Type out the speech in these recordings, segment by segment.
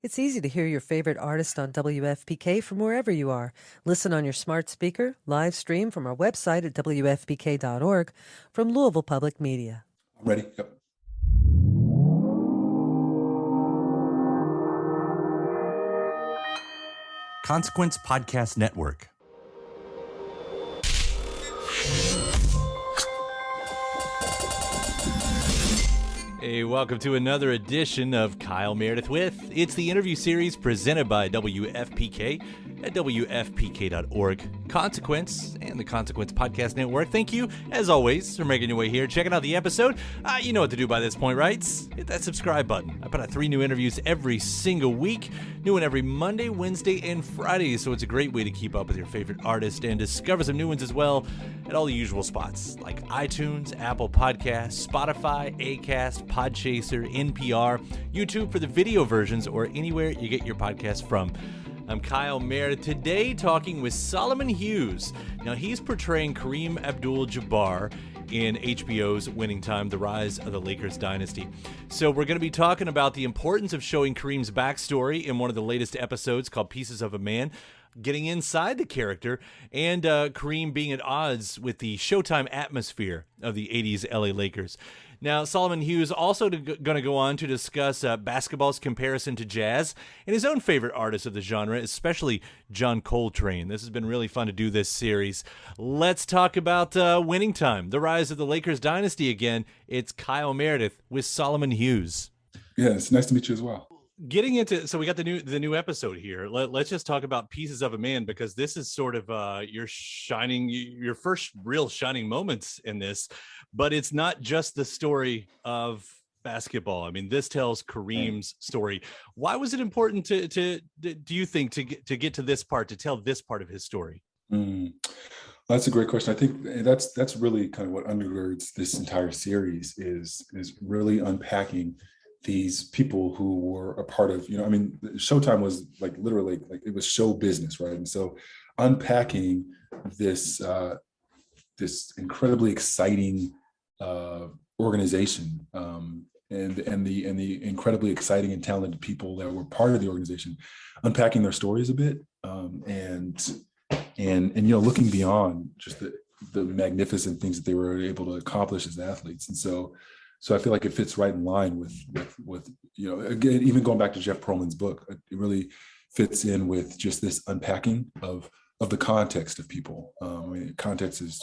It's easy to hear your favorite artist on WFPK from wherever you are. Listen on your smart speaker, live stream from our website at WFPK.org from Louisville Public Media. I'm ready. Yep. Consequence Podcast Network. Hey, welcome to another edition of Kyle Meredith with. It's the interview series presented by WFPK at WFPK.org. Consequence and the Consequence Podcast Network. Thank you, as always, for making your way here, checking out the episode. You know what to do by this point, right? Hit that subscribe button. I put out 3 new interviews every single week. New one every Monday, Wednesday, and Friday. So it's a great way to keep up with your favorite artist and discover some new ones as well at all the usual spots like iTunes, Apple Podcasts, Spotify, Acast, Podchaser, NPR, YouTube for the video versions, or anywhere you get your podcast from. I'm Kyle Meredith, today talking with Solomon Hughes. Now, he's portraying Kareem Abdul-Jabbar in HBO's Winning Time, The Rise of the Lakers Dynasty. So we're going to be talking about the importance of showing Kareem's backstory in one of the latest episodes called Pieces of a Man, getting inside the character, and Kareem being at odds with the Showtime atmosphere of the 80s LA Lakers. Now, Solomon Hughes also going to go on to discuss basketball's comparison to jazz and his own favorite artists of the genre, especially John Coltrane. This has been really fun to do this series. Let's talk about Winning Time, The Rise of the Lakers Dynasty again. It's Kyle Meredith with Solomon Hughes. Yeah, it's nice to meet you as well. Getting into, so we got the new episode here. Let's just talk about Pieces of a Man, because this is sort of your first real shining moments in this, but it's not just the story of basketball. I mean, this tells Kareem's story. Why was it important to do you think to get to this part, to tell this part of his story? That's a great question. I think that's really kind of what undergirds this entire series is really unpacking these people who were a part of, I mean, Showtime was like literally like it was show business, right? And so unpacking this this incredibly exciting organization and the incredibly exciting and talented people that were part of the organization, unpacking their stories a bit, and looking beyond just the magnificent things that they were able to accomplish as athletes. And so I feel like it fits right in line with again, even going back to Jeff Pearlman's book, it really fits in with just this unpacking of the context of people. I mean, context is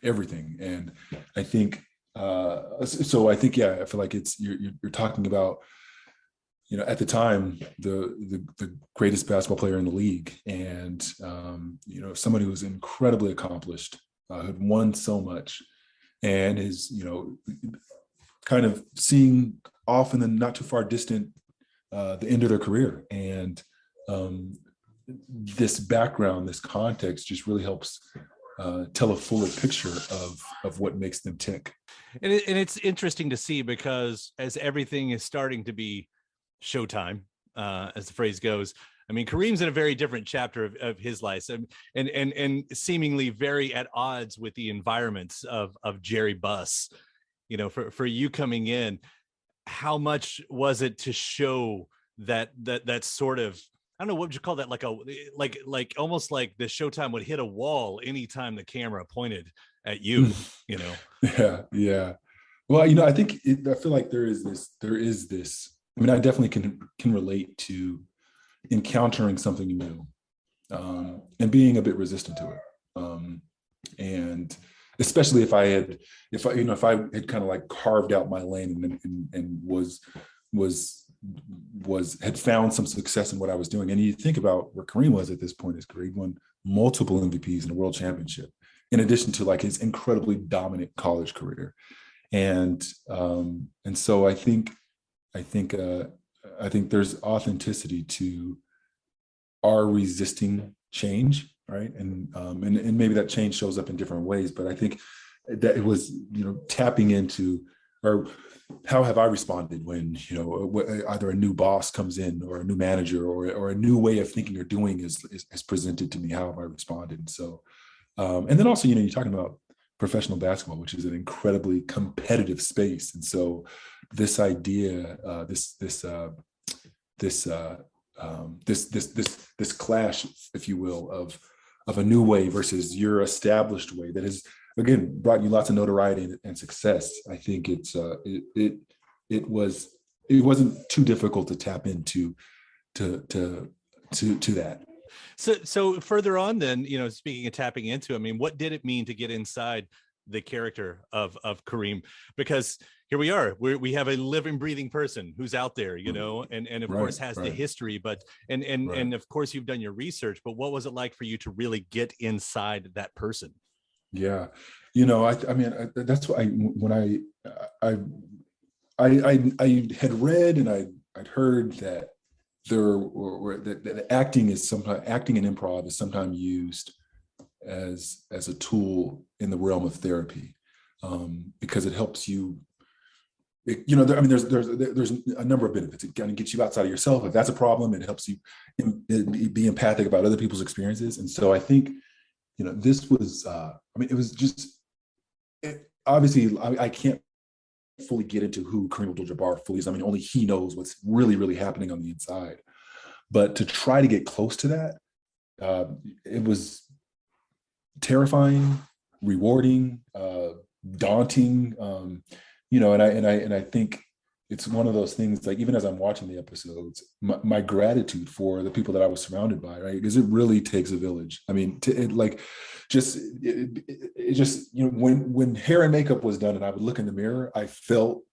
everything, and I think I feel like you're talking about at the time the greatest basketball player in the league, and somebody who was incredibly accomplished, had won so much, and is kind of seeing off in the not too far distant the end of their career. And this background, this context just really helps tell a fuller picture of what makes them tick. And it's interesting to see, because as everything is starting to be Showtime, as the phrase goes, I mean, Kareem's in a very different chapter of his life, and seemingly very at odds with the environments of Jerry Buss. For you coming in, how much was it to show that sort of, I don't know, what would you call that? Like almost like the Showtime would hit a wall anytime the camera pointed at you. Yeah. Well, I think I feel like there is this. I mean, I definitely can relate to encountering something new, and being a bit resistant to it, and especially if I had kind of like carved out my lane and had found some success in what I was doing. And you think about where Kareem was at this point. His career, he won multiple MVPs in a world championship, in addition to like his incredibly dominant college career, and so I think there's authenticity to our resisting change, right? And maybe that change shows up in different ways, but I think that it was, tapping into, or how have I responded when, either a new boss comes in, or a new manager, or a new way of thinking or doing is presented to me. How have I responded? So, and then also, you're talking about professional basketball, which is an incredibly competitive space. And so this idea, this this clash, if you will, of a new way versus your established way that has again brought you lots of notoriety and success. I think it wasn't too difficult to tap into to that. So further on, then, speaking of tapping into, I mean, what did it mean to get inside the character of Kareem? Because here we are, we have a living, breathing person who's out there, and of course has the history, but and of course you've done your research. But what was it like for you to really get inside that person? Yeah, I mean, that's why when I had read and I'd heard that that acting and improv is sometimes used as a tool in the realm of therapy, because it helps you. There's a number of benefits. It kind of gets you outside of yourself. If that's a problem, it helps you be empathic about other people's experiences. And so I think, this was, it was just, obviously I can't fully get into who Kareem Abdul-Jabbar fully is. I mean, only he knows what's really, really happening on the inside. But to try to get close to that, it was terrifying, rewarding, daunting, and I think it's one of those things, like, even as I'm watching the episodes, my gratitude for the people that I was surrounded by, right? Because it really takes a village. I mean, when hair and makeup was done and I would look in the mirror, I felt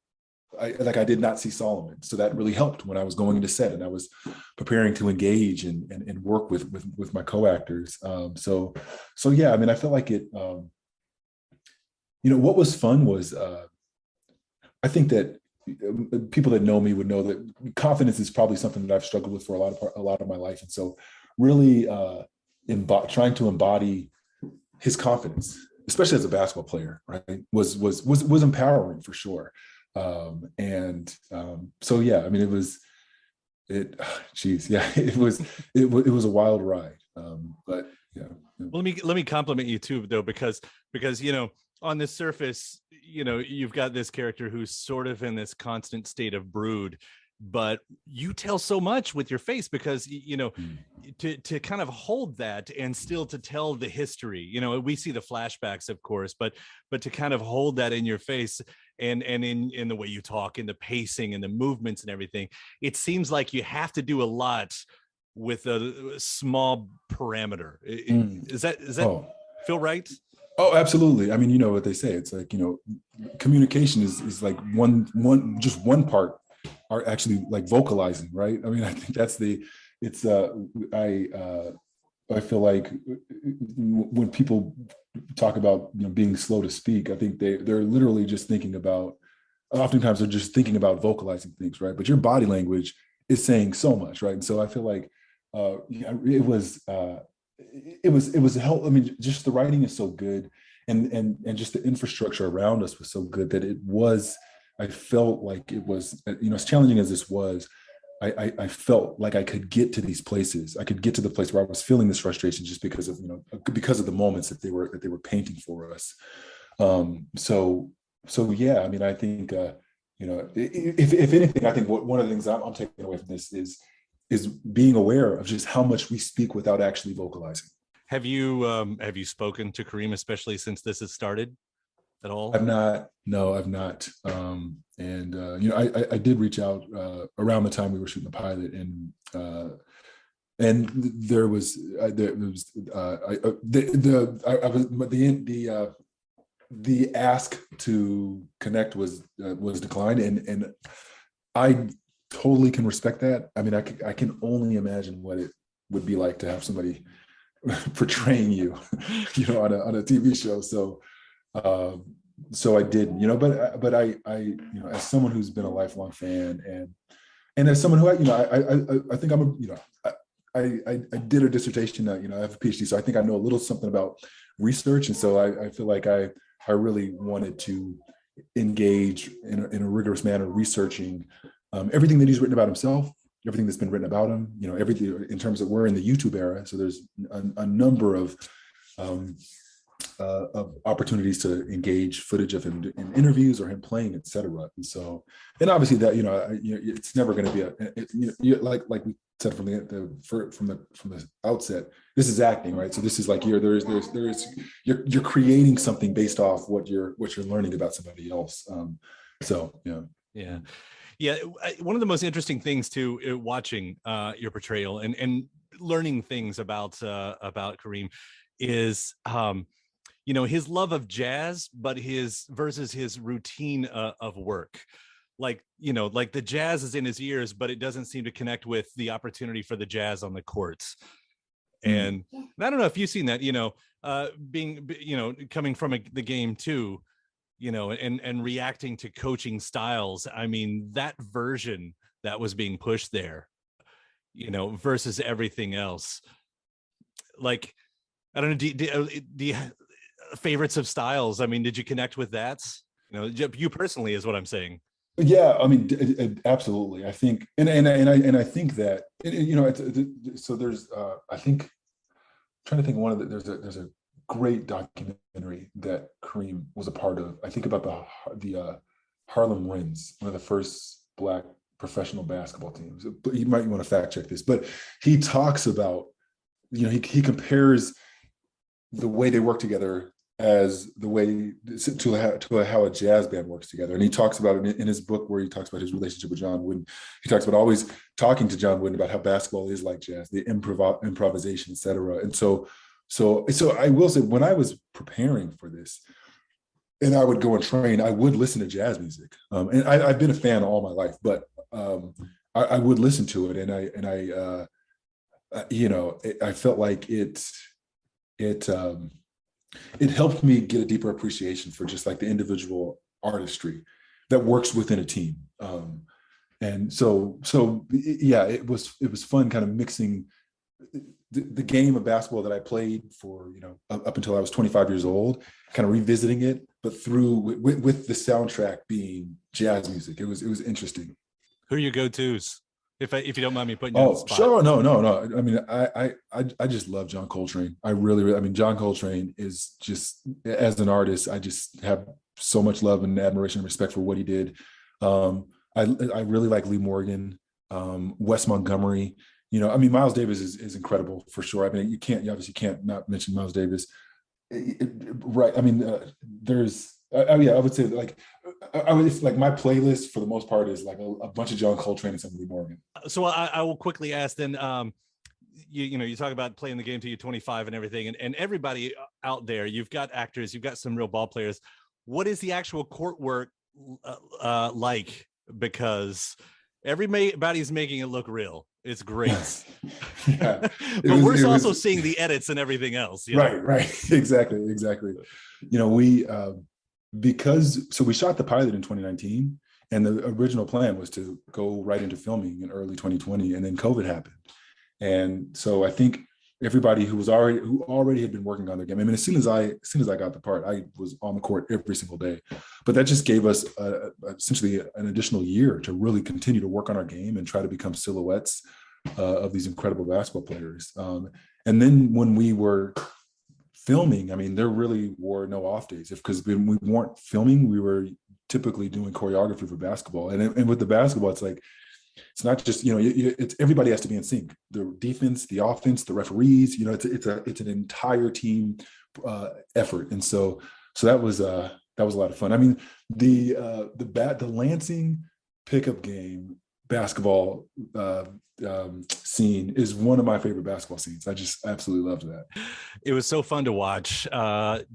like I did not see Solomon. So that really helped when I was going into set and I was preparing to engage and work with my co-actors. So yeah, I mean, I felt like it, what was fun was, I think that people that know me would know that confidence is probably something that I've struggled with for a lot of my life. And so really trying to embody his confidence, especially as a basketball player, right, was empowering for sure. So yeah, I mean, it was a wild ride. But yeah. Well, let me compliment you too, though, because on the surface, you've got this character who's sort of in this constant state of brood, but you tell so much with your face because, to kind of hold that and still to tell the history, we see the flashbacks, of course, but to kind of hold that in your face and in the way you talk, in the pacing and the movements and everything, it seems like you have to do a lot with a small parameter. Is that feel right? Oh, absolutely. I mean, you know what they say. It's like, communication is like one part are actually like vocalizing, right? I mean, I think that's I feel like when people talk about, being slow to speak, I think they're literally just oftentimes they're just thinking about vocalizing things, right? But your body language is saying so much, right? And so I feel like it was a help. I mean, just the writing is so good, and just the infrastructure around us was so good that I felt like it was, as challenging as this was, I felt like I could get to these places. I could get to the place where I was feeling this frustration just because of the moments that they were painting for us. So yeah, I mean, I think if anything, I think one of the things I'm taking away from this is being aware of just how much we speak without actually vocalizing. Have you spoken to Kareem, especially since this has started, at all? I've not. No, I've not. I did reach out around the time we were shooting the pilot, and there was the ask to connect was declined, and I totally can respect that. I mean, I can only imagine what it would be like to have somebody portraying you, on a TV show. So I did, but I as someone who's been a lifelong fan and as someone who I think I did a dissertation, I have a PhD, so I think I know a little something about research, and so I feel like I really wanted to engage in a rigorous manner, researching everything that he's written about himself, everything that's been written about him, everything in terms of, we're in the YouTube era. So there's a number of of opportunities to engage footage of him in interviews or him playing, etc. And so, and obviously that it's never going to be like we said from the outset, this is acting, right? So this is like you're creating something based off what you're learning about somebody else. Yeah. One of the most interesting things too, watching your portrayal and learning things about Kareem is his love of jazz, but versus his routine of work. Like the jazz is in his ears, but it doesn't seem to connect with the opportunity for the jazz on the courts. And I don't know if you've seen that, coming from the game too, and reacting to coaching styles. I mean, that version that was being pushed there, versus everything else. Like, I don't know, do you favorites of styles? I mean, did you connect with that? You personally is what I'm saying. Yeah, I mean, absolutely. I think, and I think that, so there's, I think, I'm trying to think of one of the, there's a great documentary that Kareem was a part of. I think about the Harlem Wrens, one of the first Black professional basketball teams. But you might want to fact check this, but he talks about, he compares the way they work together as the way to how a jazz band works together. And he talks about it in his book where he talks about his relationship with John Wooden. He talks about always talking to John Wooden about how basketball is like jazz, the improvisation, et cetera. And so I will say, when I was preparing for this and I would go and train, I would listen to jazz music. And I've been a fan all my life, but I would listen to it. And I felt like it helped me get a deeper appreciation for just like the individual artistry that works within a team. And so yeah, it was fun kind of mixing the game of basketball that I played for, up until I was 25 years old, kind of revisiting it, but with the soundtrack being jazz music. It was interesting. Who are your go-tos? If you don't mind me putting you on the spot. Sure. No. I mean, I just love John Coltrane. I mean, John Coltrane is just, as an artist, I just have so much love and admiration and respect for what he did. I really like Lee Morgan, Wes Montgomery. I mean, Miles Davis is incredible for sure. I mean, you obviously can't not mention Miles Davis. Right. I mean, I would say like my playlist for the most part is like a bunch of John Coltrane and some Lee Morgan. So I will quickly ask then, you talk about playing the game till you're 25 and everything, and everybody out there, you've got actors, you've got some real ball players. What is the actual court work like? Because everybody's making it look real. It's great. Yeah. But we're also seeing the edits and everything else. Right. Exactly. We we shot the pilot in 2019, and the original plan was to go right into filming in early 2020, and then COVID happened. And so I think everybody who already had been working on their game. I mean, as soon as I got the part, I was on the court every single day. But that just gave us essentially an additional year to really continue to work on our game and try to become silhouettes of these incredible basketball players. And then when we were filming, I mean, there really were no off days, because when we weren't filming, we were typically doing choreography for basketball. And with the basketball, it's like, it's not just, it's everybody has to be in sync. The defense, the offense, the referees, it's an entire team effort. And so that was a lot of fun. I mean, the Lansing pickup game basketball scene is one of my favorite basketball scenes. I just absolutely loved that. It was so fun to watch.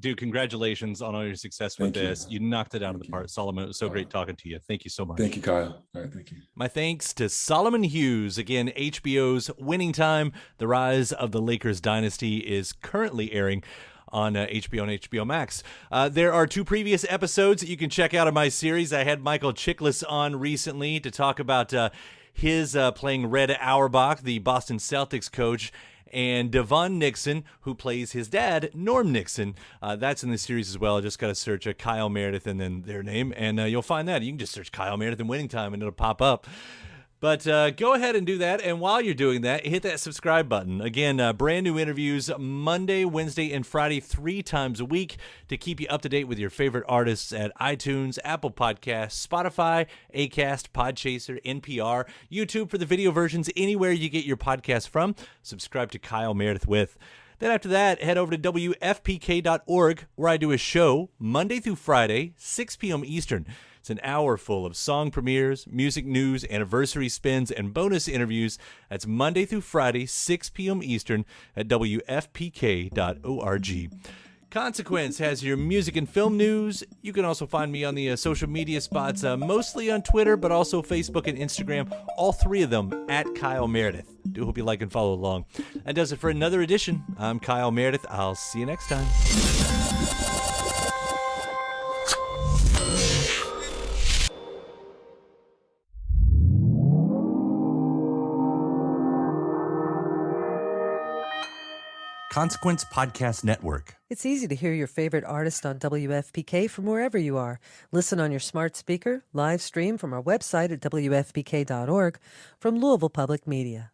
Dude, congratulations on all your success with this. You knocked it out of the park, Solomon. It was so great talking to you. Thank you so much. Thank you, Kyle. All right, thank you. My thanks to Solomon Hughes. Again, HBO's Winning Time, The Rise of the Lakers Dynasty, is currently airing on HBO and HBO Max. There are 2 previous episodes that you can check out of my series. I had Michael Chiklis on recently to talk about his playing Red Auerbach, the Boston Celtics coach, and Devon Nixon, who plays his dad, Norm Nixon. That's in the series as well. I just got to search Kyle Meredith and then their name, and you'll find that. You can just search Kyle Meredith and Winning Time, and it'll pop up. But go ahead and do that. And while you're doing that, hit that subscribe button. Again, brand new interviews Monday, Wednesday, and Friday 3 times a week to keep you up to date with your favorite artists at iTunes, Apple Podcasts, Spotify, Acast, Podchaser, NPR, YouTube for the video versions, anywhere you get your podcast from. Subscribe to Kyle Meredith with. Then after that, head over to WFPK.org, where I do a show Monday through Friday, 6 p.m. Eastern. It's an hour full of song premieres, music news, anniversary spins, and bonus interviews. That's Monday through Friday, 6 p.m. Eastern at WFPK.org. Consequence has your music and film news. You can also find me on the social media spots, mostly on Twitter, but also Facebook and Instagram, all 3 of them at Kyle Meredith. Do hope you like and follow along. That does it for another edition. I'm Kyle Meredith. I'll see you next time. Consequence Podcast Network. It's easy to hear your favorite artist on WFPK from wherever you are. Listen on your smart speaker, live stream from our website at WFPK.org, from Louisville Public Media.